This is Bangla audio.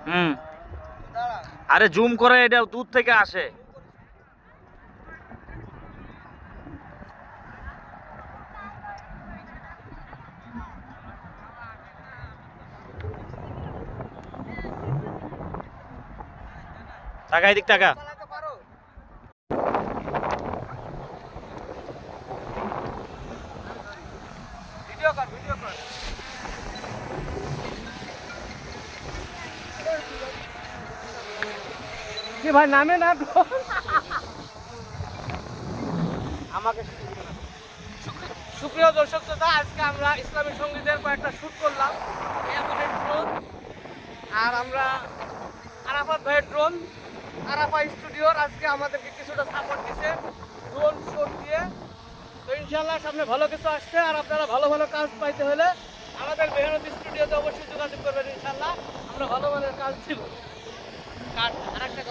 হুম, আরে জুম করে, এটা দূর থেকে আসে। টাকা এদিক টাকা। কি ভাই নামে না আমাকে। সুপ্রিয় দর্শক শ্রোতা, আজকে আমরা ইসলামী সঙ্গীতের কয়েকটা শুট করলাম। এয়ারপোর্টের ড্রোন, আর আমরা আরাফাত ভাইয়ের ড্রোন, আরাফা স্টুডিওর আজকে আমাদেরকে কিছুটা সাপোর্ট দিচ্ছে ড্রোন শুট দিয়ে। তো ইনশাল্লাহ সামনে ভালো কিছু আসছে, আর আপনারা ভালো ভালো কাজ পাইতে হলে আমাদের মেহনতি স্টুডিওতে অবশ্যই যোগাযোগ করবেন। ইনশাল্লাহ আমরা ভালো মানের কাজ দিব। কাজ আরেকটা